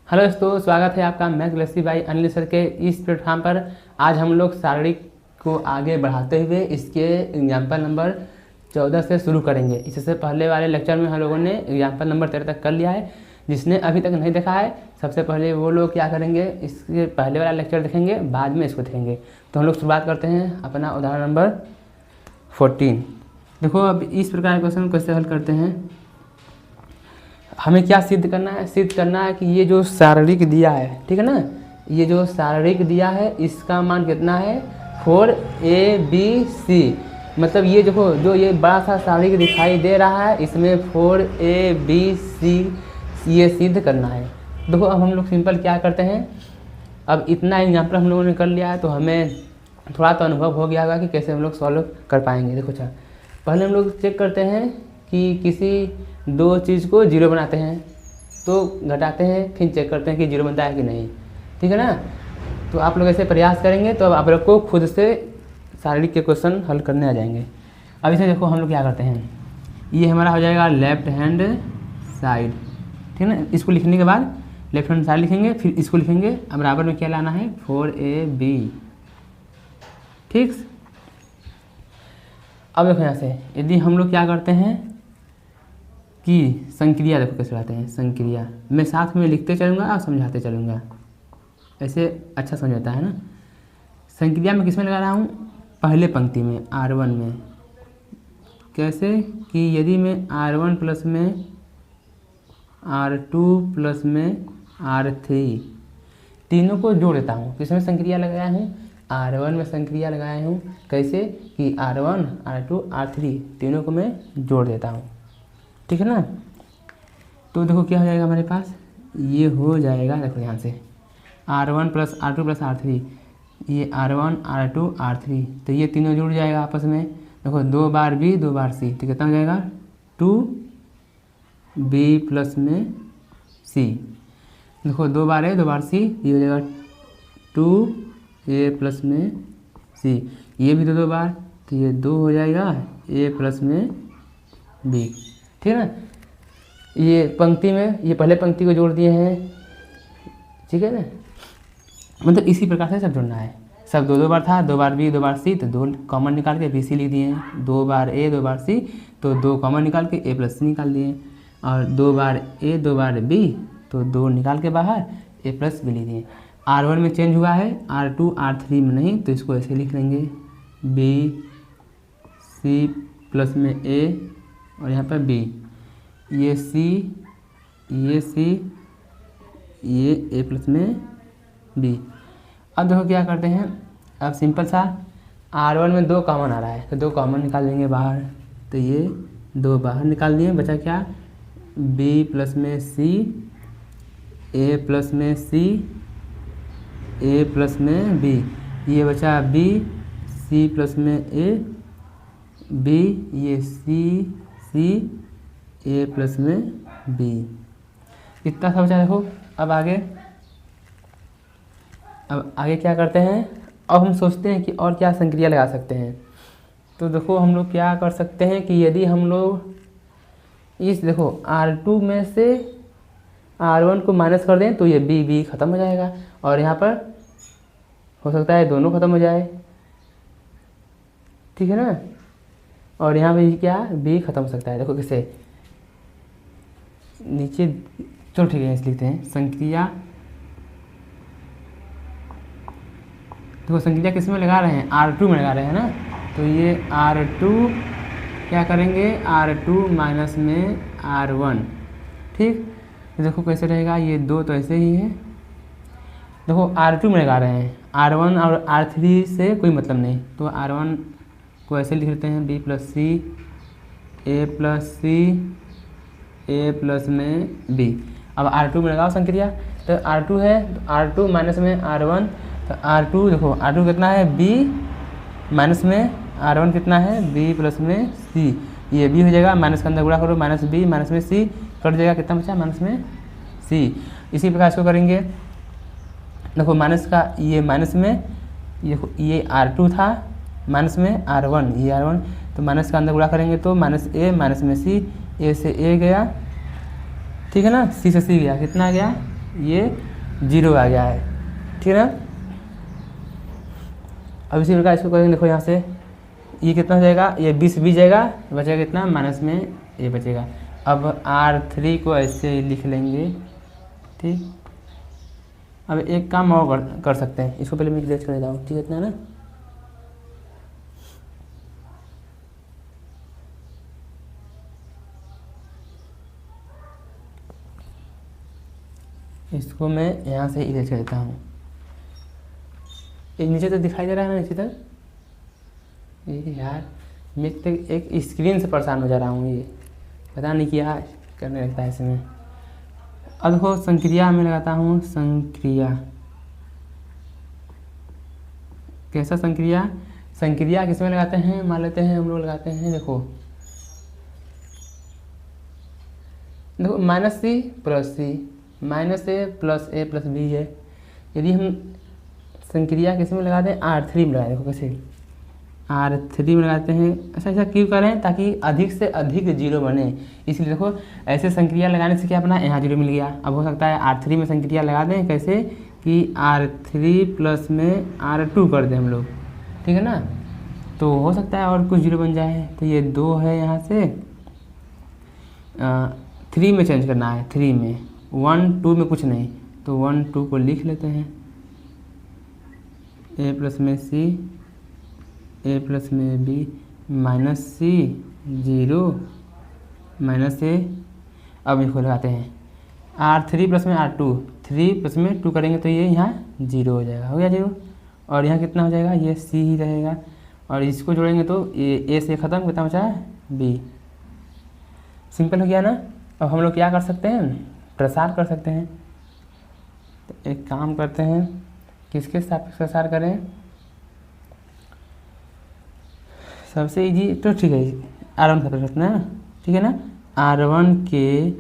Hello दोस्तों, स्वागत है आपका math Gleycy by Anil sir के इस प्लेटफॉर्म पर। आज हम लोग शारीरिक को आगे बढ़ाते हुए इसके एग्जाम्पल नंबर 14 से शुरू करेंगे। इससे पहले वाले लेक्चर में हम लोगों ने एग्जाम्पल नंबर 13 तक कर लिया है। जिसने अभी तक नहीं देखा है, सबसे पहले वो लोग क्या करेंगे, इसके पहले वाला लेक्चर देखेंगे, बाद में इसको देखेंगे। तो हम लोग शुरुआत करते हैं अपना उदाहरण नंबर 14। देखो, अब इस प्रकार के क्वेश्चन कैसे हल करते हैं। हमें क्या सिद्ध करना है? सिद्ध करना है कि ये जो शारीरिक दिया है, ठीक है ना, ये जो शारीरिक दिया है इसका मान कितना है 4ABC। मतलब ये देखो, जो ये बड़ा सा शारीरिक दिखाई दे रहा है, इसमें 4ABC ये सिद्ध करना है। देखो, अब हम लोग सिंपल क्या करते हैं, अब इतना एग्जाम्पल हम लोगों ने कर लिया है तो हमें थोड़ा तो अनुभव हो गया होगा कि कैसे हम लोग सॉल्व कर पाएंगे। देखो, अच्छा, पहले हम लोग चेक करते हैं कि किसी दो चीज़ को जीरो बनाते हैं तो घटाते हैं, फिर चेक करते हैं कि जीरो बनता है कि नहीं, ठीक है ना। तो आप लोग ऐसे प्रयास करेंगे तो अब आप लोग को खुद से शारीरिक के क्वेश्चन हल करने आ जाएंगे। अब इसे देखो, हम लोग क्या करते हैं, ये हमारा हो जाएगा लेफ्ट हैंड साइड, ठीक है ना। इसको लिखने के बाद लेफ्ट हैंड साइड लिखेंगे, फिर इसको लिखेंगे। अब बराबर में क्या लाना है 4AB, ठीक। अब देखो यहाँ से यदि हम लोग क्या करते हैं कि संक्रिया, देखो कैसे लाते हैं संक्रिया। मैं साथ में लिखते चलूँगा और समझाते चलूँगा, ऐसे अच्छा समझ आता है ना। संक्रिया में किस में लगा रहा हूँ, पहले पंक्ति में R1 में। कैसे कि यदि मैं R1 प्लस में R2 प्लस में R3 तीनों को जोड़ देता हूँ, किसमें संक्रिया लगाया हूँ, R1 में संक्रिया लगाया हूँ। कैसे कि R1 R2 R3 तीनों को मैं जोड़ देता हूँ, ठीक है ना। तो देखो क्या हो जाएगा हमारे पास, ये हो जाएगा, देखो यहाँ से R1 plus R2 plus R3, ये R1 R2 R3, तो ये तीनों जुड़ जाएगा आपस में। देखो 2 बार B 2 बार C, तो कितना हो जाएगा 2B प्लस में C। देखो 2 बार A 2 बार C, ये हो जाएगा 2A प्लस में C। ये भी 2 बार, तो ये 2 हो जाएगा A प्लस में B, ठीक है ना। ये पंक्ति में ये पहले पंक्ति को जोड़ दिए हैं, ठीक है ना। मतलब इसी प्रकार से सब जोड़ना है। सब 2 बार था, 2 बार B 2 बार C, तो 2 कॉमन निकाल के BC लिख दिए हैं। 2 बार A 2 बार C, तो 2 कॉमन निकाल के A प्लस C निकाल दिए। और 2 बार A 2 बार B, तो 2 निकाल के बाहर A प्लस B लिख दिए। R1 में चेंज हुआ है, R2 R3 में नहीं, तो इसको ऐसे लिख लेंगे B C प्लस में A और यहाँ पर B, ये C ये C ये A प्लस में B। अब देखो क्या करते हैं, अब सिंपल सा R1 में 2 कॉमन आ रहा है, तो 2 कॉमन निकाल देंगे बाहर, तो ये 2 बाहर निकाल दिए। बचा क्या, B प्लस में C A प्लस में C A प्लस में B, ये बचा B C प्लस में A B, ये C A प्लस में B। इतना सा बचा। देखो अब आगे क्या करते हैं, अब हम सोचते हैं कि और क्या संक्रिया लगा सकते हैं। तो देखो हम लोग क्या कर सकते हैं कि यदि हम लोग इस देखो R2 में से R1 को माइनस कर दें तो ये B खत्म हो जाएगा, और यहाँ पर हो सकता है दोनों खत्म हो जाए, ठीक है ना। और यहाँ पे क्या B खत्म हो सकता है। देखो कैसे नीचे, चलो ठीक है, इस लिखते हैं संक्रिया। देखो संक्रिया किस में लगा रहे हैं, R2 में लगा रहे हैं ना। तो ये R2 क्या करेंगे, R2 माइनस में R1, ठीक। देखो कैसे रहेगा, ये 2 तो ऐसे ही है। देखो R2 में लगा रहे हैं, R1 और R3 से कोई मतलब नहीं, तो R1 को ऐसे लिख लेते हैं B plus C A plus C A plus में B। अब R2 में लगाओ संक्रिया, तो R2 है, तो R2 माइनस में R1, तो R2 देखो R2 कितना है B माइनस में R1 कितना है B प्लस में C, ये B हो जाएगा, माइनस के अंदर गुणा करो, माइनस B माइनस में C कट जाएगा, कितना बचा माइनस में C। इसी प्रकार इसको करेंगे। देखो माइनस का ये माइनस में ये R2 था, माइनस में R1, ये R1, तो माइनस का अंदर गुणा करेंगे तो माइनस A माइनस में C, A से A गया, ठीक है ना, C से C गया, कितना आ गया ये 0 आ गया है, ठीक है ना। अब इसी प्रकार इसको करेंगे, देखो यहाँ से ये कितना हो जाएगा, ये 20 जाएगा, बचेगा कितना, माइनस में ये बचेगा। अब R3 को ऐसे लिख लेंगे, ठीक। अब एक काम और कर सकते हैं, इसको पहले मैं क्लियर कर देता हूँ, ठीक है, इतना ना। इसको मैं यहाँ से इरेज कर देता हूँ। ये नीचे तक दिखाई दे रहा है ना, नीचे तक। ये यार मैं तो एक स्क्रीन से परेशान हो जा रहा हूँ, ये पता नहीं क्या करने लगता है इसमें। अब देखो संक्रिया में लगाता हूँ, संक्रिया। कैसा संक्रिया, संक्रिया किसमें लगाते हैं, मान लेते हैं हम लोग लगाते हैं, देखो देखो माइनस सी प्लस सी, माइनस ए प्लस बी है। यदि हम संक्रिया किस में लगाते हैं, R3 में लगाते हैं। देखो कैसे R3 में लगाते हैं, ऐसा क्यों करें, ताकि अधिक से अधिक 0 बने, इसलिए देखो ऐसे संक्रिया लगाने से क्या अपना यहाँ 0 मिल गया। अब हो सकता है R3 में संक्रिया लगा दें, कैसे कि R3 प्लस में R2 कर दें हम लोग, ठीक है ना। तो हो सकता है और कुछ 0 बन जाए। तो ये 2 है, यहाँ से 3 में चेंज करना है, 3 में, 1 2 में कुछ नहीं, तो 1 2 को लिख लेते हैं। ए प्लस में सी, ए प्लस में बी, माइनस सी 0 माइनस ए। अब इसको लगाते हैं R3 प्लस में R2, 3 प्लस में 2 करेंगे तो ये यहाँ 0 हो जाएगा, हो गया 0। और यहाँ कितना हो जाएगा, ये सी ही रहेगा, और इसको जोड़ेंगे तो ए से ख़त्म, कितना बचा बी। सिंपल हो गया ना। अब हम लोग क्या कर सकते हैं, प्रसार कर सकते हैं। तो एक काम करते हैं, किसके सापेक्ष प्रसार करें, सबसे इजी तो ठीक है R1 सापेक्ष रखना है, ठीक है ना। R1 के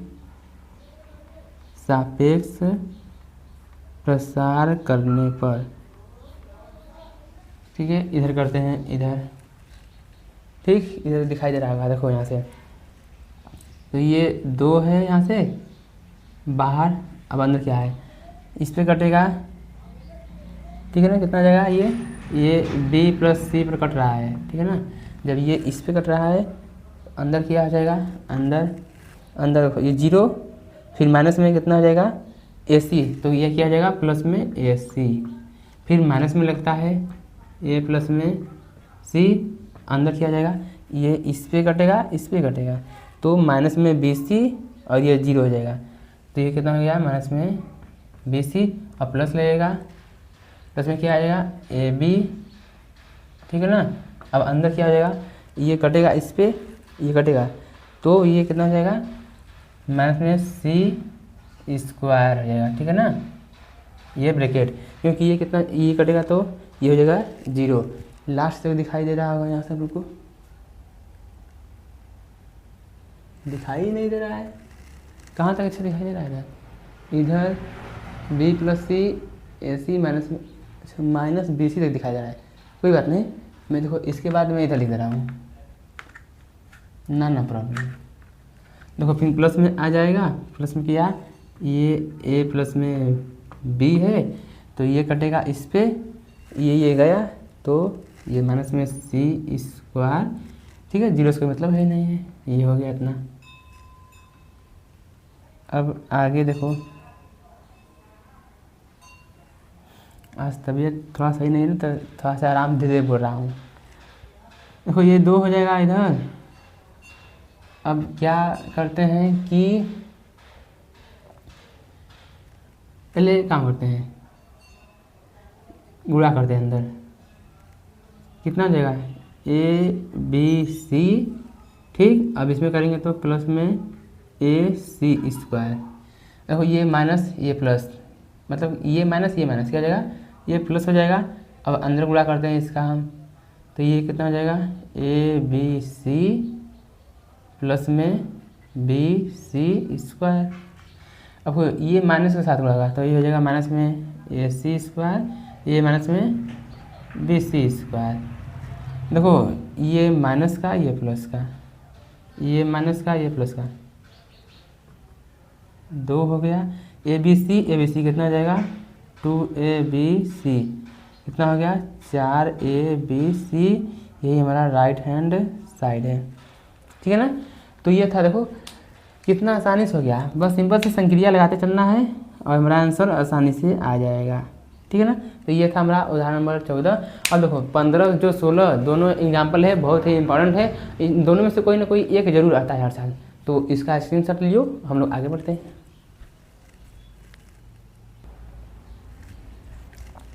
सापेक्ष प्रसार करने पर, ठीक है, इधर करते हैं, इधर, ठीक, इधर दिखाई दे रहा होगा, देखो यहाँ से। तो ये 2 है यहाँ से बाहर, अब अंदर क्या है, इस पे कटेगा, ठीक है ना। कितना जाएगा, ये B प्लस सी पर कट रहा है, ठीक है ना। जब ये इस पे कट रहा है, अंदर क्या आ जाएगा, अंदर देखो ये 0, फिर माइनस में कितना हो जाएगा AC, तो ये क्या आ जाएगा प्लस में AC, फिर माइनस में लगता है A प्लस में C, अंदर क्या आ जाएगा, ये इस पे कटेगा, इस पे कटेगा, तो माइनस में BC और ये 0 हो जाएगा। तो ये कितना हो गया, माइनस में BC और प्लस लगेगा, प्लस में क्या आ जाएगा AB, ठीक है ना। अब अंदर क्या हो जाएगा, ये कटेगा इस पे, ये कटेगा, तो ये कितना हो जाएगा, माइनस में C स्क्वायर हो जाएगा, ठीक है ना। ये ब्रैकेट, क्योंकि ये कितना, ये कटेगा तो ये हो जाएगा 0। लास्ट तक दिखाई दे रहा होगा, यहाँ से रुको, दिखाई ही नहीं दे रहा है, कहाँ तक अच्छा दिखाई दे रहा है इधर, B प्लस सी AC माइनस BC तक दिखाई दे रहा है, कोई बात नहीं। मैं देखो इसके बाद मैं इधर लिख दे रहा हूँ, ना प्रॉब्लम। देखो फिर प्लस में आ जाएगा, प्लस में क्या, ये A प्लस में B है, तो ये कटेगा इस पे, ये गया, तो ये माइनस में C स्क्वायर, ठीक है, 0 का मतलब है नहीं है, ये हो गया इतना। अब आगे देखो, आज तबीयत थोड़ा सही नहीं है ना, तो थोड़ा सा आराम धीरे बोल रहा हूँ। देखो ये 2 हो जाएगा इधर। अब क्या करते हैं कि पहले काम करते हैं, गुणा करते हैं अंदर, कितना हो जाएगा ABC, ठीक। अब इसमें करेंगे तो प्लस में AC स्क्वायर। देखो ये माइनस ये प्लस, मतलब ये माइनस क्या हो जाएगा, ये प्लस हो जाएगा। अब अंदर गुणा करते हैं इसका हम, तो ये कितना हो जाएगा ABC प्लस में BC स्क्वायर। अब ये माइनस के साथ गुणा, तो ये हो जाएगा माइनस में AC स्क्वायर, ये माइनस में BC स्क्वायर। देखो ये माइनस का, ये प्लस का, ये माइनस का, ये प्लस का, 2 हो गया। ABC कितना हो जाएगा 2ABC कितना हो गया 4ABC, यही हमारा राइट हैंड साइड है। ठीक है ना। तो ये था, देखो कितना आसानी से हो गया, बस सिंपल से संक्रिया लगाते चलना है और हमारा आंसर आसानी से आ जाएगा। ठीक है ना। तो ये था हमारा उदाहरण नंबर 14। अब देखो 15 जो 16 दोनों एग्जाम्पल है, बहुत ही इंपॉर्टेंट है, इन दोनों में से कोई ना कोई एक जरूर आता है हर साल, तो इसका स्क्रीनशॉट लियो, हम लोग आगे बढ़ते हैं।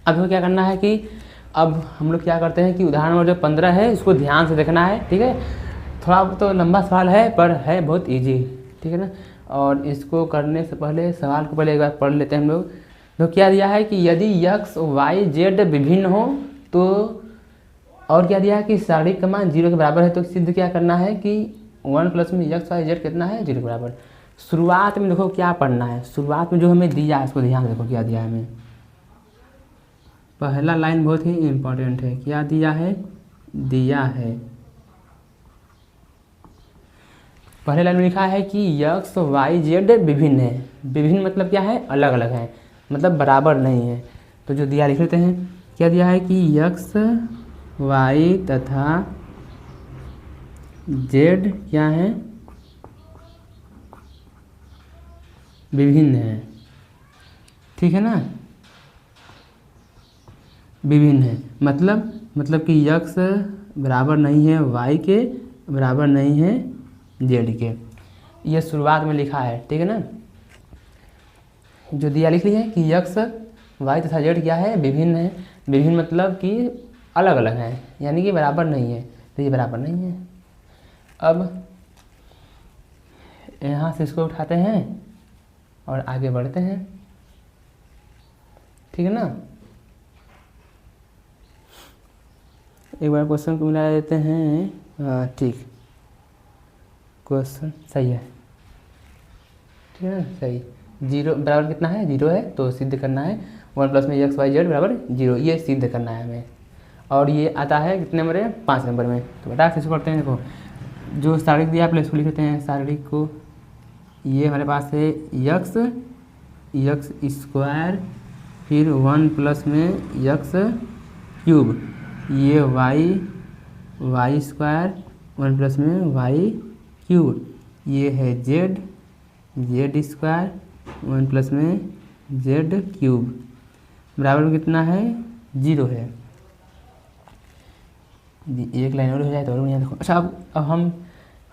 अब हमें क्या करना है कि अब हम लोग क्या करते हैं कि उदाहरण नंबर जो 15 है इसको ध्यान से देखना है। ठीक है, थोड़ा तो लंबा सवाल है पर है बहुत इजी। ठीक है ना। और इसको करने से पहले सवाल को पहले एक बार पढ़ लेते हैं हम लोग। तो क्या दिया है कि यदि x, y, z विभिन्न हो तो, और क्या दिया है कि सारणिक का मान 0 के बराबर है, तो सिद्ध क्या करना है कि 1 प्लस में x, y, z कितना है 0 के बराबर। शुरुआत में देखो क्या पढ़ना है, शुरुआत में जो हमें दिया है उसको ध्यान देखो क्या दिया है हमें। पहला लाइन बहुत ही इम्पोर्टेंट है, क्या दिया है, दिया है पहले लाइन में लिखा है कि x, y, z विभिन्न है। विभिन्न मतलब क्या है, अलग अलग है, मतलब बराबर नहीं है। तो जो दिया लिख लेते हैं, क्या दिया है कि x, y तथा z क्या है, विभिन्न है। ठीक है ना, विभिन्न है मतलब कि x बराबर नहीं है y के, बराबर नहीं है z के। ये शुरुआत में लिखा है। ठीक है ना। जो दिया लिख लिया है कि x, y तथा z क्या है, विभिन्न है। विभिन्न मतलब कि अलग अलग है, यानी कि बराबर नहीं है, तो ये बराबर नहीं है। अब यहाँ से इसको उठाते हैं और आगे बढ़ते हैं। ठीक है ना। एक बार क्वेश्चन को मिला देते हैं। हाँ ठीक, क्वेश्चन सही है। ठीक है ना, सही। 0 बराबर कितना है, 0 है, तो सिद्ध करना है 1 प्लस में x, y, z बराबर 0, ये सिद्ध करना है हमें। और ये आता है कितने नंबर में, 5 नंबर में। तो बेटा इसको पढ़ते हैं। देखो जो सारणिक दिया आप इसको लिख लेते हैं सारणिक को। ये हमारे पास है x स्क्वायर, फिर 1 प्लस में x क्यूब, ये y स्क्वायर 1 प्लस में y क्यूब, ये है z स्क्वायर 1 प्लस में z क्यूब, बराबर में कितना है 0 है। एक लाइन और हो जाए तो और बढ़िया। देखो अच्छा, अब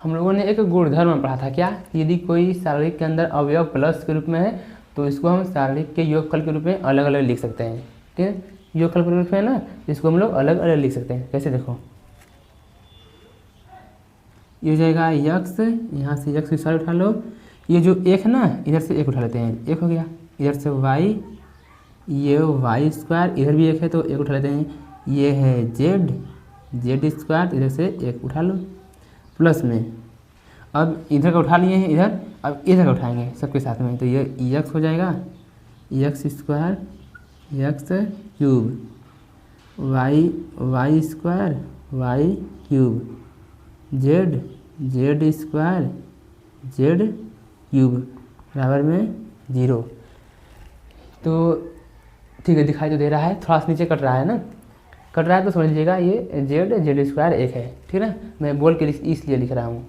हम लोगों ने एक गुणधर्म पढ़ा था, क्या, यदि कोई सारणिक के अंदर अवयव प्लस के रूप में है तो इसको हम सारणिक के योगफल के रूप में अलग अलग लिख सकते हैं। ठीक है, योगफल के रूप में ना, इसको हम लोग अलग अलग लिख सकते हैं। कैसे, देखो ये हो जाएगा x, यहाँ से x स्क्वायर उठा लो, ये जो एक है ना इधर से एक उठा लेते हैं, एक हो गया, इधर से y, ये y स्क्वायर, इधर भी एक है तो एक उठा लेते हैं, ये है z स्क्वायर, इधर से एक उठा लो, प्लस में अब इधर का उठा लिए हैं इधर, अब इधर का उठाएंगे सबके साथ में, तो ये x हो जाएगा x square x cube, y square y cube, z square z cube, बराबर में 0। तो ठीक है, दिखाई तो दे रहा है, थोड़ा सा नीचे कट रहा है ना, कट रहा है तो समझ लीजिएगा ये z स्क्वायर 1 है। ठीक है ना, मैं बोल के इसलिए लिख रहा हूँ।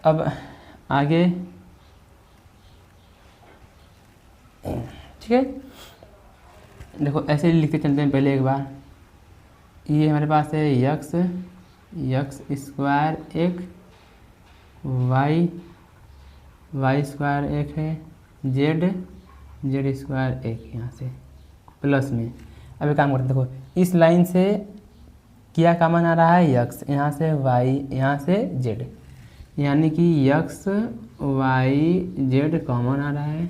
अब आगे ठीक है, देखो ऐसे ही लिखते चलते हैं। पहले एक बार ये हमारे पास है x स्क्वायर 1, y स्क्वायर 1 है, z स्क्वायर 1 यहाँ से प्लस में। अब एक काम करते हैं, देखो इस लाइन से क्या कॉमन आ रहा है, x, यहाँ से y, यहाँ से z, यानी कि x y z कॉमन आ रहा है,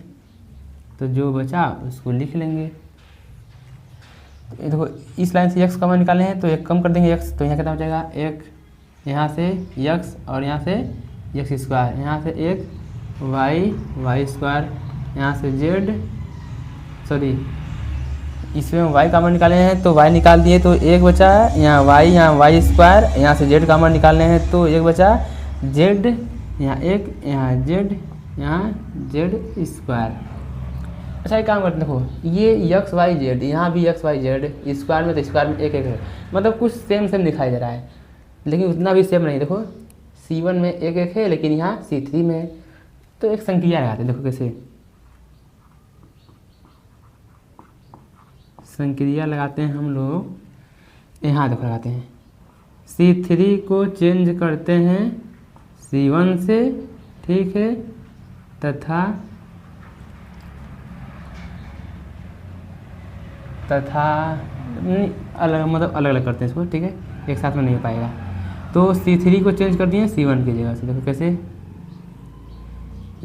तो जो बचा उसको लिख लेंगे। देखो इस लाइन से x कॉमन निकाले हैं तो एक कम कर देंगे x, तो यहाँ कितना हो जाएगा, एक यहाँ से x और यहाँ से x स्क्वायर, यहाँ से एक y स्क्वायर, यहाँ से z, सॉरी इसमें y कॉमन निकाले हैं तो y निकाल दिए तो एक बचा, यहाँ y स्क्वायर, यहाँ से z कॉमन निकालने हैं तो एक बचा, z यहाँ एक, यहाँ z, यहाँ Z²। अच्छा, एक काम करते हैं, देखो ये XYZ, यहाँ भी XYZ, स्क्वायर में तो स्क्वायर में एक एक है, मतलब कुछ सेम सेम दिखाई दे रहा है, लेकिन उतना भी सेम नहीं। देखो C1 में एक एक है, लेकिन यहाँ C3 में है। तो एक संक्रिया लगाते हैं, देखो कैसे संक्रिया लगाते हैं हम लोग। यहाँ देखो लगाते हैं, C3 को चेंज करते हैं C1 से, ठीक है, तथा अलग, मतलब अलग अलग करते हैं इसको, ठीक है, एक साथ में नहीं हो पाएगा। तो C3 को चेंज कर दिए C1 की जगह से। देखो कैसे,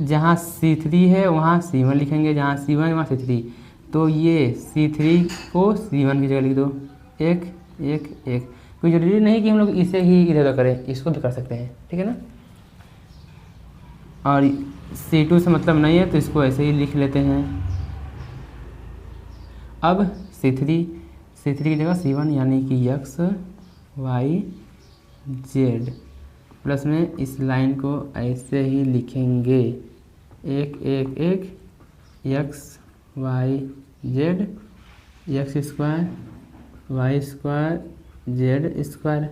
जहाँ C3 है वहाँ C1 लिखेंगे, जहाँ C1 है वहाँ C3। तो ये C3 को C1 की जगह लिख दो, एक एक एक। कोई ज़रूरी नहीं कि हम लोग इसे ही इधर उधर करें, इसको भी कर सकते हैं, ठीक है ना। और C2 से मतलब नहीं है तो इसको ऐसे ही लिख लेते हैं। अब C3 की जगह C1, यानी कि XYZ प्लस में इस लाइन को ऐसे ही लिखेंगे, एक एक एक XYZ, X² Y² Z²।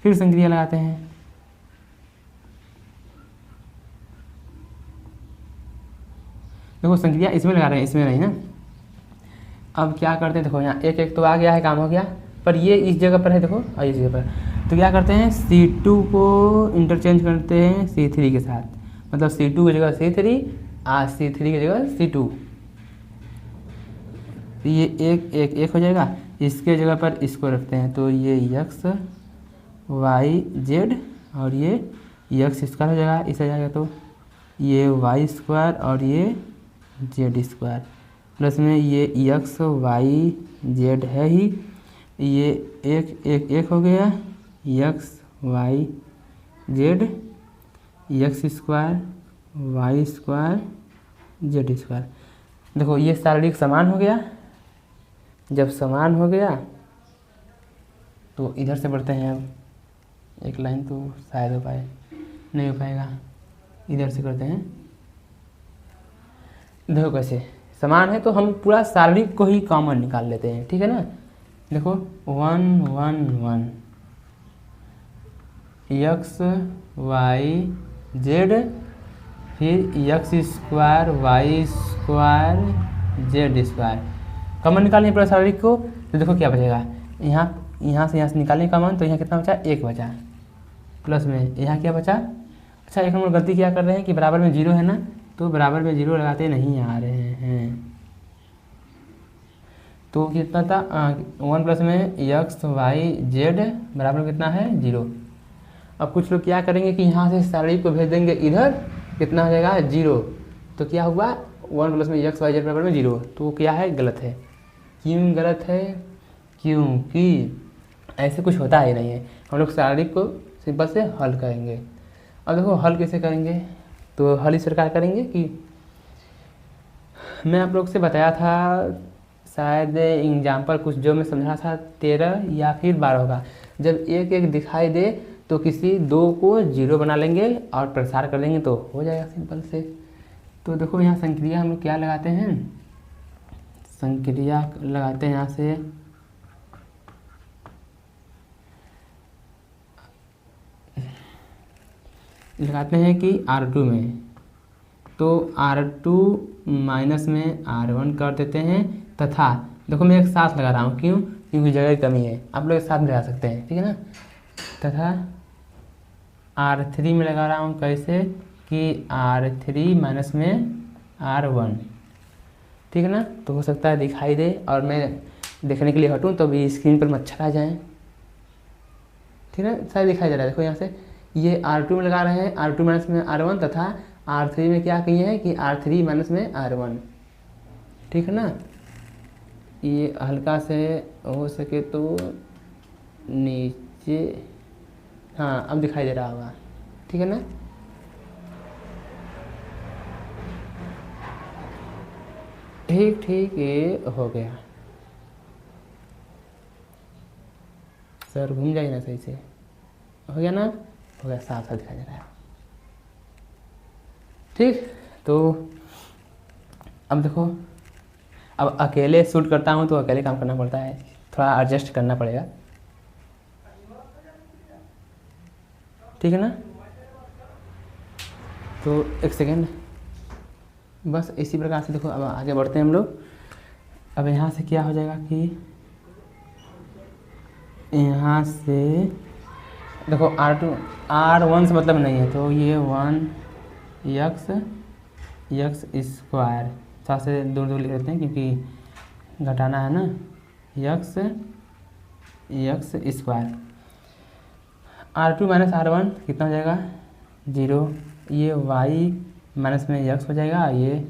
फिर संक्रिया लगाते हैं। देखो संक्रिया इसमें लगा रहे हैं, इसमें नहीं ना। अब क्या करते हैं, देखो यहाँ एक एक तो आ गया है, काम हो गया, पर ये इस जगह पर है, देखो और इस जगह पर। तो क्या करते हैं, C2 को इंटरचेंज करते हैं C3 के साथ, मतलब C2 की जगह C3 और C3 की जगह C2। तो ये एक एक एक हो जाएगा, इसके जगह पर इसको रखते हैं, तो ये XYZ और ये X² हो जाएगा, इसे जाएगा तो ये Y² और ये Z² प्लस में ये XYZ है ही, ये एक एक एक हो गया, XYZ X² Y² Z²। देखो ये शारीरिक समान हो गया। जब समान हो गया तो इधर से बढ़ते हैं। अब एक लाइन तो शायद हो पाए, नहीं हो पाएगा, इधर से करते हैं। देखो कैसे समान है, तो हम पूरा शारीरिक को ही कॉमन निकाल लेते हैं, ठीक है ना। देखो 1 1 1 XYZ फिर X² Y² Z²। कॉमन निकालने पूरा शारीरिक को, तो देखो क्या बचेगा, यहाँ से निकालने कॉमन, तो यहाँ कितना बचा, एक बचा, प्लस में यहाँ क्या बचा। अच्छा, एक हम लोग गलती क्या कर रहे हैं कि बराबर में 0 है ना, तो बराबर में 0 लगाते नहीं आ रहे हैं। तो कितना था 1 प्लस में XYZ बराबर में कितना है 0। अब कुछ लोग क्या करेंगे कि यहाँ से शारीरिक को भेज देंगे इधर, कितना हो जाएगा 0। तो क्या हुआ 1 प्लस में XYZ बराबर में 0, तो क्या है, गलत है। क्यों गलत है, क्योंकि ऐसे कुछ होता ही नहीं है। हम लोग शारीरिक को सिंपल से हल करेंगे। अब देखो हल कैसे करेंगे, तो हल इस प्रकार करेंगे कि मैं आप लोग से बताया था, शायद एग्जाम्पल कुछ जो मैं समझा था 13 या फिर 12 होगा। जब एक एक दिखाई दे तो किसी दो को 0 बना लेंगे और प्रसार कर देंगे तो हो जाएगा सिंपल से। तो देखो यहाँ संक्रिया हम लोग क्या लगाते हैं, संक्रिया लगाते हैं यहाँ से लगाते हैं कि R2 में, तो R2 माइनस में R1 कर देते हैं, तथा देखो मैं एक साथ लगा रहा हूँ, क्यों, क्योंकि जगह की कमी है, आप लोग एक साथ में लगा सकते हैं, ठीक है ना। तथा R3 में लगा रहा हूँ, कैसे कि R3 माइनस में R1, ठीक है ना। तो हो सकता है दिखाई दे और मैं देखने के लिए हटूँ तो भी स्क्रीन पर मच्छर आ जाएँ, ठीक है, शायद दिखाई दे रहा है। देखो यहाँ से ये R2 में लगा रहे हैं, R2 माइनस में R1, तथा R3 में क्या किए हैं कि R3 माइनस में R1, ठीक है ना। ये हल्का से हो सके तो नीचे, हाँ अब दिखाई दे रहा होगा, ठीक है ना। ठीक ठीक, ये हो गया। सर घूम जाइए ना, सही से हो गया ना, हो गया, साफ साफ दिखाई दे रहा है, ठीक। तो अब देखो, अब अकेले शूट करता हूँ तो अकेले काम करना पड़ता है, थोड़ा एडजस्ट करना पड़ेगा, ठीक है ना। तो एक सेकेंड, बस इसी प्रकार से देखो, अब आगे बढ़ते हैं हम लोग। अब यहाँ से क्या हो जाएगा कि यहाँ से देखो R1 से मतलब नहीं है, तो ये 1 x स्क्वायर, साथ से दूर दूर लिख लेते हैं क्योंकि घटाना है ना, x square. R2 minus R1 कितना हो जाएगा 0, ये y माइनस में x हो जाएगा, ये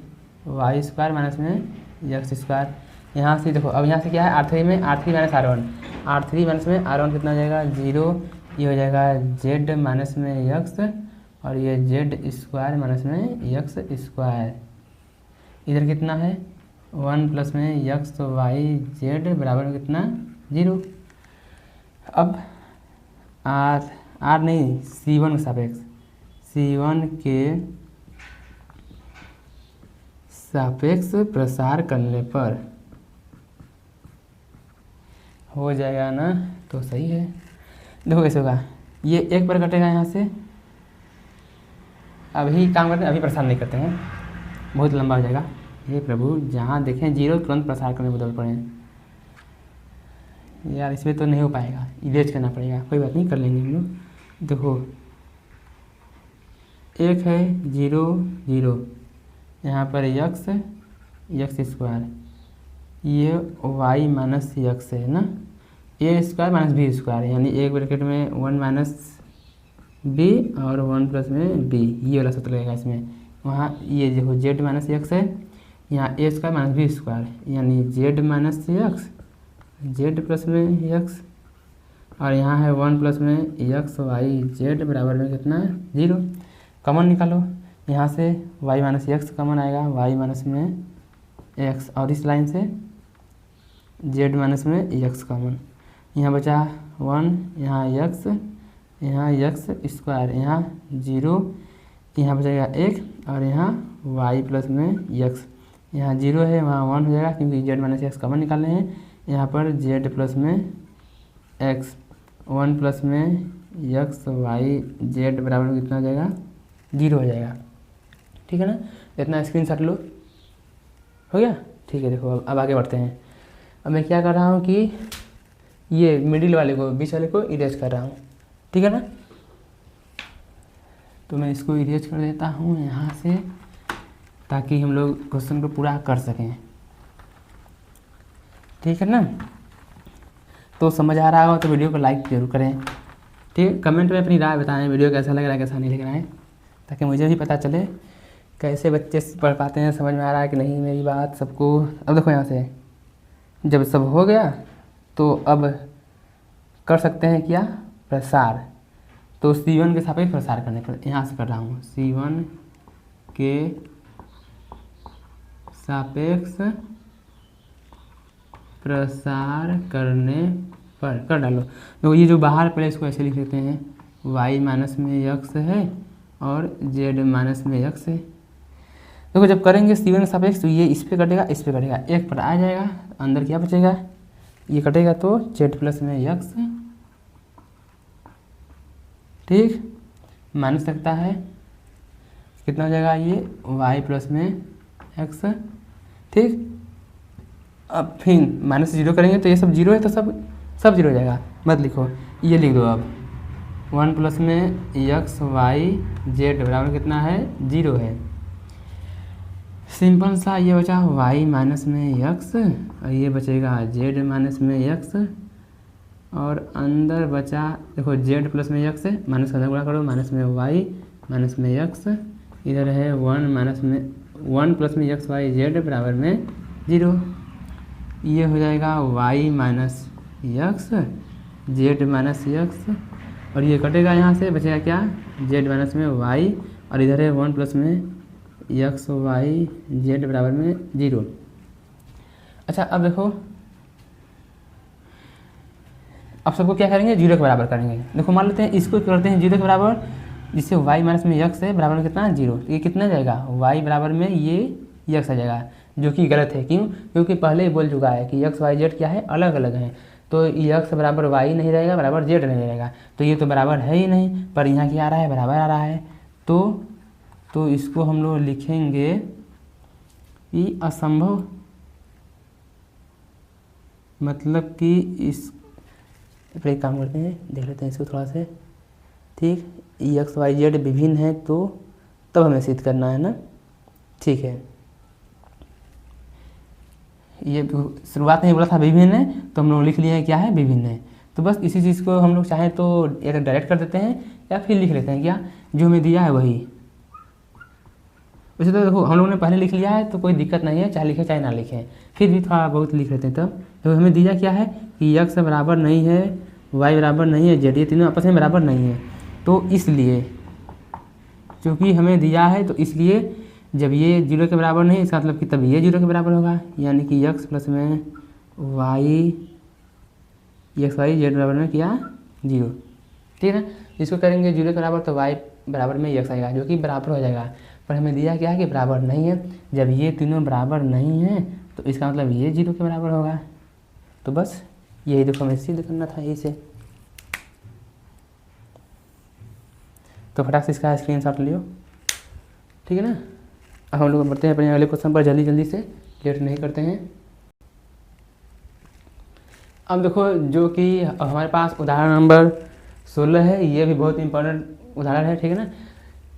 y स्क्वायर माइनस में x स्क्वायर। यहाँ से देखो, अब यहाँ से क्या है R3 में R3 माइनस में R1 कितना हो जाएगा 0, ये हो जाएगा z माइनस में x और ये z स्क्वायर माइनस में x स्क्वायर। इधर कितना है 1 प्लस में x y z बराबर में कितना 0। अब R नहीं C1 के सापेक्ष, C1 के सापेक्ष प्रसार करने पर हो जाएगा ना, तो सही है। देखो कैसे होगा, ये 1 पर कटेगा यहाँ से, अभी काम करते हैं, अभी प्रसार नहीं करते हैं, बहुत लंबा हो जाएगा। हे प्रभु, जहाँ देखें 0 तुरंत प्रसार करने बदल पड़े यार, इसमें तो नहीं हो पाएगा, इरेज करना पड़ेगा, कोई बात नहीं, कर लेंगे हम लोग। देखो 1 है 0 0, यहाँ पर x स्क्वायर, ये y माइनस x है ना, a square minus b square, यानी एक ब्रैकेट में 1 माइनस बी और 1 प्लस में b, ये वाला सूत्र लगेगा इसमें। वहाँ ये देखो z माइनस x है, यहाँ a square minus b square, यानी z minus x z plus में x, और यहाँ है 1 प्लस में x y z बराबर में कितना 0। कॉमन निकालो, यहाँ से y माइनस x कॉमन आएगा, y माइनस में x, और इस लाइन से z माइनस में x कॉमन, यहाँ बचा 1, यहाँ x स्क्वायर, यहाँ 0, यहाँ बचेगा 1, और यहाँ y प्लस में x, यहाँ 0 है वहाँ 1 हो जाएगा क्योंकि z माइनस x कॉमन निकालने हैं। यहाँ पर z प्लस में x, 1 प्लस में x y z बराबर में कितना हो जाएगा 0 हो जाएगा, ठीक है ना। इतना स्क्रीनशॉट लो, हो गया, ठीक है। देखो अब आगे बढ़ते हैं। अब मैं क्या कर रहा हूँ कि ये मिडिल वाले को, बीच वाले को इरेज कर रहा हूँ, ठीक है ना। तो मैं इसको इरेज कर देता हूँ यहाँ से, ताकि हम लोग क्वेश्चन को पूरा कर सकें, ठीक है ना। तो समझ आ रहा हो तो वीडियो को लाइक जरूर करें, ठीक है। कमेंट में अपनी राय बताएं, वीडियो कैसा लग रहा है कैसा नहीं लग रहा है, ताकि मुझे भी पता चले कैसे बच्चे पढ़ पाते हैं, समझ में आ रहा है कि नहीं मेरी बात सबको। अब देखो यहाँ से जब सब हो गया तो अब कर सकते हैं क्या, प्रसार। तो C1 के सापेक्ष प्रसार करने पर यहाँ से कर रहा हूँ, C1 के सापेक्ष प्रसार करने पर कर डालो। तो ये जो बाहर पहले इसको ऐसे लिख लेते हैं, y माइनस में x है और z माइनस में x है। देखो जब करेंगे C1 के सापेक्ष तो ये इस पे कटेगा, इस पे कटेगा, 1 पर आ जाएगा, अंदर क्या बचेगा, ये कटेगा तो z प्लस में x, ठीक, माइनस लगता है, कितना हो जाएगा ये y प्लस में x, ठीक। अब फिर माइनस से 0 करेंगे तो ये सब 0 है, तो सब 0 हो जाएगा, मत लिखो, ये लिख दो। अब 1 प्लस में x y z बराबर कितना है 0 है। सिंपल सा ये बचा y माइनस में x और ये बचेगा z माइनस में x, और अंदर बचा देखो z प्लस में x है, माइनस का गुणा करो, माइनस में y माइनस में x, इधर है 1 प्लस में x y z बराबर में 0। ये हो जाएगा y minus x z minus x, और ये कटेगा, यहाँ से बचेगा क्या z माइनस में y, और इधर है 1 प्लस में x y z बराबर में 0। अच्छा अब देखो, अब सबको क्या करेंगे 0 के बराबर करेंगे। देखो मान लेते हैं इसको करते हैं 0 के बराबर, जिससे y माइनस में x है बराबर में कितना 0, तो ये कितना जाएगा y बराबर में ये x आ जाएगा, जो कि गलत है। क्यों? क्योंकि पहले ही बोल चुका है कि x y z क्या है, अलग अलग हैं, तो x बराबर y नहीं रहेगा, बराबर z नहीं रहेगा, तो ये तो बराबर है ही नहीं, पर यहाँ क्या आ रहा है, बराबर आ रहा है। तो इसको हम लोग लिखेंगे ये असंभव, मतलब कि इस पर एक काम करते हैं, देख लेते हैं इसको थोड़ा से। ठीक, एक्स वाई जेड विभिन्न है तो तब हमें सिद्ध करना है ना। ठीक है, ये शुरुआत में ही बोला था विभिन्न है, तो हम लोग लिख लिए हैं क्या है, विभिन्न है। तो बस इसी चीज़ को हम लोग चाहें तो या डायरेक्ट कर देते हैं या फिर लिख लेते हैं क्या, जो हमें दिया है वही। वैसे तो देखो हम लोगों ने पहले लिख लिया है तो कोई दिक्कत नहीं है, चाहे लिखें चाहे ना लिखें, फिर भी थोड़ा बहुत लिख लेते हैं। तब तो हमें दिया क्या है कि x बराबर नहीं है, y बराबर नहीं है, z, ये तीनों आपस में बराबर नहीं है, तो इसलिए क्योंकि हमें दिया है तो इसलिए जब ये 0 के बराबर नहीं, इसका मतलब कि तब ये 0 के बराबर होगा, यानी कि x प्लस में y, x y z बराबर में क्या 0। ठीक है ना, इसको करेंगे 0 के बराबर तो y बराबर में x आएगा, जो कि बराबर हो जाएगा। पर हमें दिया क्या है कि बराबर नहीं है, जब ये तीनों बराबर नहीं हैं तो इसका मतलब ये 0 के बराबर होगा। तो बस यही देखो हमें सिद्ध करना था यही से। तो फटाक से इसका स्क्रीनशॉट लियो, ठीक है ना। अब हम लोग बढ़ते हैं अपने अगले क्वेश्चन पर, जल्दी जल्दी से, लेट नहीं करते हैं। अब देखो जो कि हमारे पास उदाहरण नंबर 16 है, ये भी बहुत इंपॉर्टेंट उदाहरण है, ठीक है ना।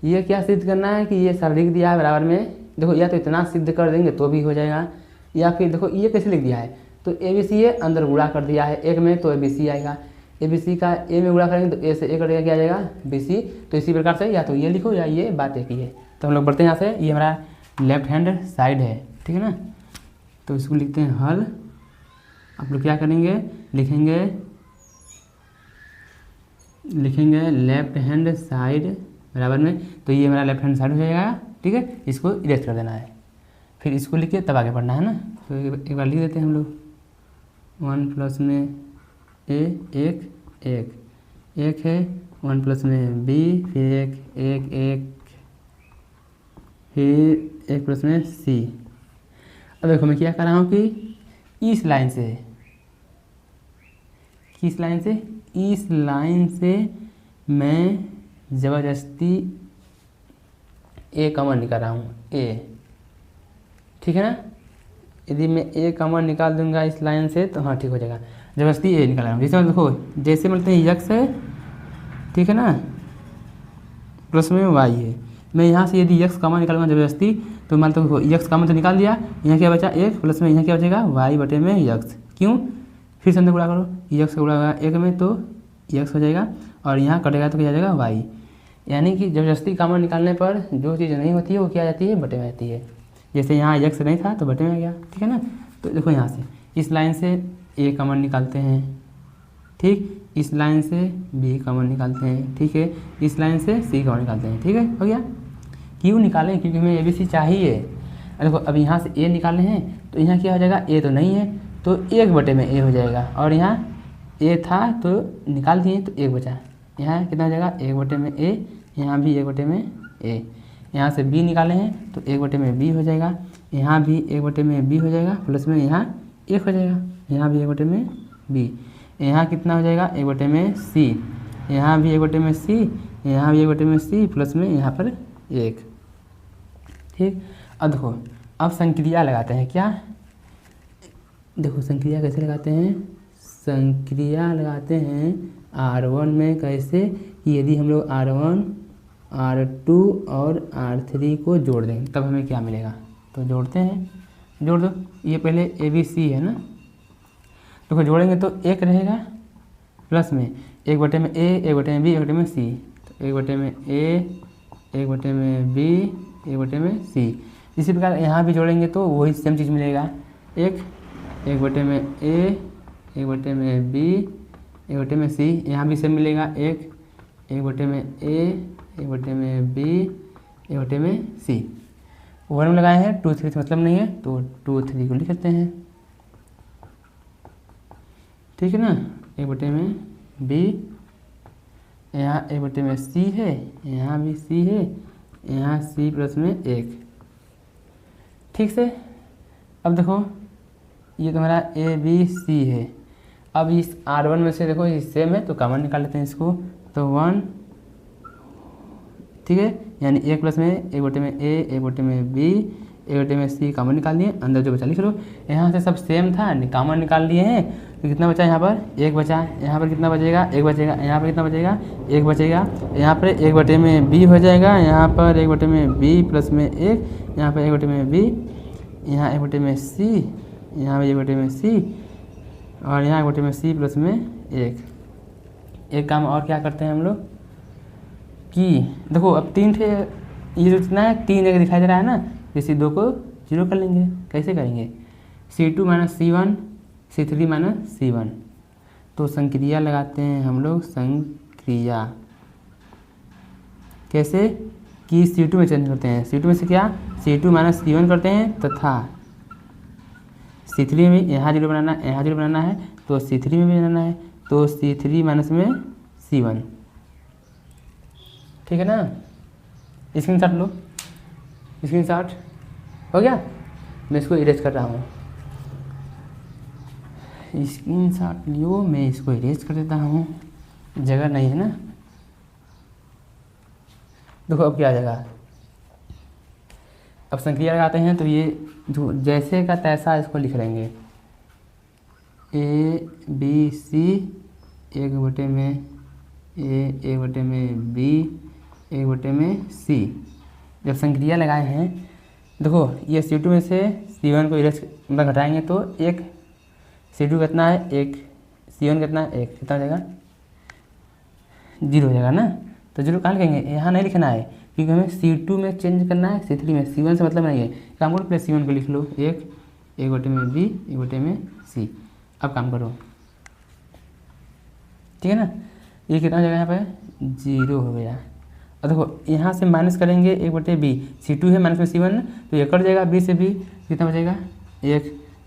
ये क्या सिद्ध करना है कि ये शारीरिक दिया है बराबर में, देखो या तो इतना सिद्ध कर देंगे तो भी हो जाएगा, या फिर देखो ये कैसे लिख दिया है, तो ए बी सी है, अंदर गुणा कर दिया है एक में तो ए बी सी आएगा, ए बी सी का ए में गुणा करेंगे तो ए से ए कटेगा, क्या आ जाएगा बी सी। तो इसी प्रकार से या तो ये लिखो या ये बात एक ही है। तो हम लोग बढ़ते हैं यहाँ से, ये हमारा लेफ्ट हैंड साइड है, ठीक है ना। तो इसको लिखते हैं हल। आप लोग क्या करेंगे, लिखेंगे लेफ्ट हैंड साइड बराबर में, तो ये हमारा लेफ्ट हैंड साइड हो जाएगा, ठीक है। इसको इरेज कर देना है, फिर इसको लिख के तब आगे बढ़ना है ना। तो एक बार लिख देते हैं हम लोग, 1 प्लस में ए एक है, 1 प्लस में बी, फिर एक फिर 1 प्लस में सी। अब देखो मैं क्या कर रहा हूँ कि इस लाइन से मैं ज़बरदस्ती ए कॉमन निकाल रहा हूँ, ए, ठीक है ना। यदि मैं ए कॉमन निकाल दूंगा इस लाइन से तो हाँ ठीक हो जाएगा, ज़बरदस्ती ए निकाल रहा हूँ। जैसे देखो, जैसे बोलते हैं यक्स है, ठीक है ना, प्लस में वाई है, मैं यहाँ से यदि यक्स कॉमन निकालूंगा ज़बरदस्ती तो मान लो यक्स कॉमन तो निकाल दिया, यहाँ क्या बचा एक, प्लस में यहाँ क्या बचेगा वाई बटे में यक्स। क्यों, फिर से अंदर गुणा करो, यक्स गुणा होगा एक में तो यक्स हो जाएगा, और यहाँ कटेगा तो क्या जाएगा वाई। यानी कि ज़बरदस्ती कॉमन निकालने पर जो चीज़ नहीं होती है वो क्या आ जाती है, बटे में आती है। जैसे यहाँ यक्स नहीं था तो बटे में आ गया, ठीक है ना। तो देखो यहाँ से इस लाइन से ए कॉमन निकालते हैं, ठीक, इस लाइन से बी कॉमन निकालते हैं, ठीक है, इस लाइन से सी कॉमन निकालते हैं, ठीक है, हो गया। क्यों निकालें, क्योंकि हमें ए बी सी चाहिए। देखो अब यहाँ से ए निकालने हैं तो यहाँ क्या हो जाएगा, ए तो नहीं है तो 1 बटे में ए हो जाएगा, और यहाँ ए था तो निकाल दिए तो 1 बचा, यहाँ कितना हो जाएगा 1 बटे में ए, यहाँ भी 1 बटे में ए। यहाँ से b निकाले हैं तो 1 बटे में b हो जाएगा, यहाँ भी 1 बटे में b हो जाएगा, प्लस में यहाँ 1 हो जाएगा, यहाँ भी 1 बटे में b, यहाँ कितना हो जाएगा 1 बटे में c, यहाँ भी 1 बटे में c, यहाँ भी 1 बटे में c, प्लस में यहाँ पर 1, ठीक। अब देखो अब संक्रिया लगाते हैं, क्या देखो संक्रिया कैसे लगाते हैं, संक्रिया लगाते हैं R1 में, कैसे, यदि हम लोग R1 R2 और R3 को जोड़ दें तब हमें क्या मिलेगा। तो जोड़ते हैं, जोड़ दो, ये पहले ABC है ना, देखो जोड़ेंगे तो 1 रहेगा, प्लस में 1 बटे में A, 1 बटे में B, 1 बटे में C, तो 1 बटे में A, 1 बटे में B, 1 बटे में C। इसी प्रकार यहाँ भी जोड़ेंगे तो वही सेम चीज़ मिलेगा, 1 बटे में A, 1 बटे में B, 1 बटे में C, यहाँ भी सेम मिलेगा, 1 बटे में A, 1 बटे में B, 1 बटे में C। 1 में लगाए हैं, 2 3 से मतलब नहीं है तो 2 3 को लिख सकते हैं, ठीक है ना। 1 बटे में B, यहाँ 1/c है, यहाँ भी c है, यहाँ c प्लस में 1। ठीक से। अब देखो ये तुम्हारा a b c है। अब इस R1 में से देखो ये सेम है तो कॉमन निकाल लेते हैं इसको, तो 1, ठीक है, यानी 1 प्लस में 1/a 1/b 1/c कॉमन निकाल दिए, अंदर जो बचा लिख लो। यहाँ से सब सेम था, कॉमन निकाल लिए हैं, तो कितना बचा यहाँ पर 1 बचा, यहाँ पर कितना बचेगा 1 बचेगा, यहाँ पर कितना बचेगा 1 बचेगा, यहाँ पर 1/b हो जाएगा, यहाँ पर 1/b प्लस में 1, यहाँ पर 1/b, यहाँ 1/c, यहाँ पर 1/c और यहाँ 1/c प्लस में 1। एक काम और क्या करते हैं हम लोग कि देखो अब 3 थे, ये जो कितना है 3 एक दिखाई दे रहा है ना, इसी 2 को 0 कर लेंगे। कैसे करेंगे, C2 minus C1 C3 minus C1, तो संक्रिया लगाते हैं हम लोग। संक्रिया कैसे कि C2 में चेंज करते हैं, C2 में से क्या C2 माइनस C1 करते हैं, तथा C3 में यहाँ 0 बनाना है, यहाँ 0 बनाना है, तो C3 में भी बनाना है, तो C3 माइनस में C1। ठीक है ना, स्क्रीनशॉट लो, स्क्रीनशॉट हो गया। मैं इसको इरेज कर रहा हूँ, स्क्रीनशॉट लियो, मैं इसको इरेज कर देता हूँ, जगह नहीं है ना। देखो अब क्या आ जाएगा, अब संक्रिया लगाते हैं तो ये जैसे का तैसा इसको लिख लेंगे, a b c 1/b 1/c। जब संक्रिया लगाए हैं, देखो ये C2 में से C1 को इरेज मतलब घटाएंगे तो 1, C2 कितना है 1, C1 कितना है 1, कितना हो जाएगा 0 हो जाएगा ना। तो 0 कहाँ लिखेंगे, यहाँ नहीं लिखना है क्योंकि हमें C2 में चेंज करना है C3 में, C1 से मतलब नहीं है। काम करो प्लस C1 को लिख लो 1, 1/b 1/c। अब काम करो, ठीक है ना, ये कितना हो जाएगा यहाँ पे 0 हो गया। और देखो यहाँ से माइनस करेंगे 1/b, C2 है माइनस में C1, तो ये कट जाएगा, b से b कितना बचेगा 1,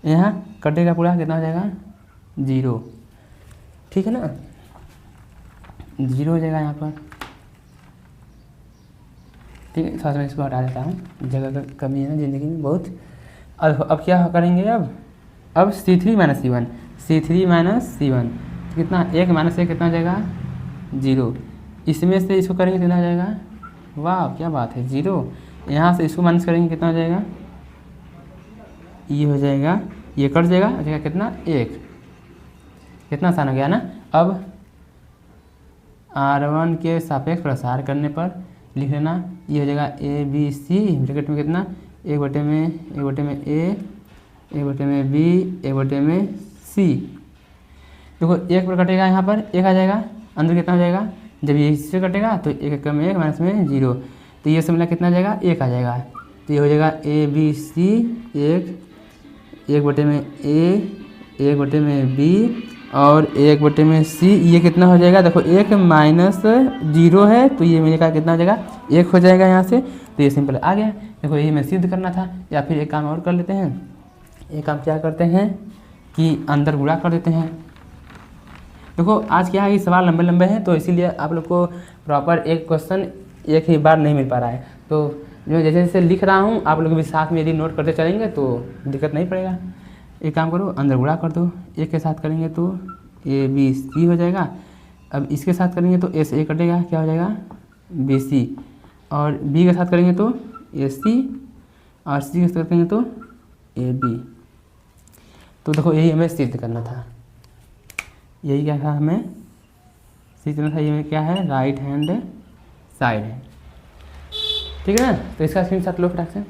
यहाँ कटेगा पूरा, कितना हो जाएगा 0। ठीक है ना, 0 हो जाएगा यहाँ पर। ठीक है, थोड़ा सा मैं इसको हटा देता हूँ, जगह का कमी है ना ज़िंदगी में बहुत। अब क्या करेंगे, अब C3 minus C1, C3 minus C1 कितना 1 माइनस 1 कितना हो जाएगा 0। इसमें से इसको करेंगे कितना हो जाएगा, वाह क्या बात है 0। यहाँ से इसको माइनस करेंगे कितना हो जाएगा, ये हो जाएगा, ये कट जाएगा, हो जाएगा कितना 1। कितना आसान हो गया ना। अब R1 के सापेक्ष प्रसार करने पर लिख लेना, ये हो जाएगा a b c ब्रैकेट में कितना 1/में a 1/b 1/c। देखो 1 पर कटेगा, यहाँ पर 1 आ जाएगा, अंदर कितना हो जाएगा, जब ये इससे कटेगा तो 1 कम 1 माइनस में 0, तो ये सब मिला कितना आ जाएगा 1 आ जाएगा। तो ये हो जाएगा a b c 1/में a 1/में b और 1/में c। ये कितना हो जाएगा, देखो 1 माइनस 0 है तो ये मिलेगा कितना हो जाएगा 1 हो जाएगा यहाँ से। तो ये सिंपल आ गया। देखो ये हमें सिद्ध करना था, या फिर एक काम और कर लेते हैं। एक काम क्या करते हैं कि अंदर गुणा कर देते हैं। देखो आज क्या है कि सवाल लंबे लंबे हैं, तो इसीलिए आप लोग को प्रॉपर एक क्वेश्चन एक ही बार नहीं मिल पा रहा है। तो जो जैसे जैसे लिख रहा हूँ आप लोग भी साथ में यदि नोट करते चलेंगे तो दिक्कत नहीं पड़ेगा। एक काम करो, अंदर गुणा कर दो, एक के साथ करेंगे तो a b c हो जाएगा। अब इसके साथ करेंगे तो a से a कटेगा, क्या हो जाएगा b c, और b के साथ करेंगे तो a c, और c के साथ करेंगे तो a b। तो देखो यही हमें सिद्ध करना था, यही क्या था हमें सिद्ध करना था। ये में क्या है, राइट हैंड साइड है, ठीक है ना। तो इसका स्क्रीनशॉट लो फटाक से।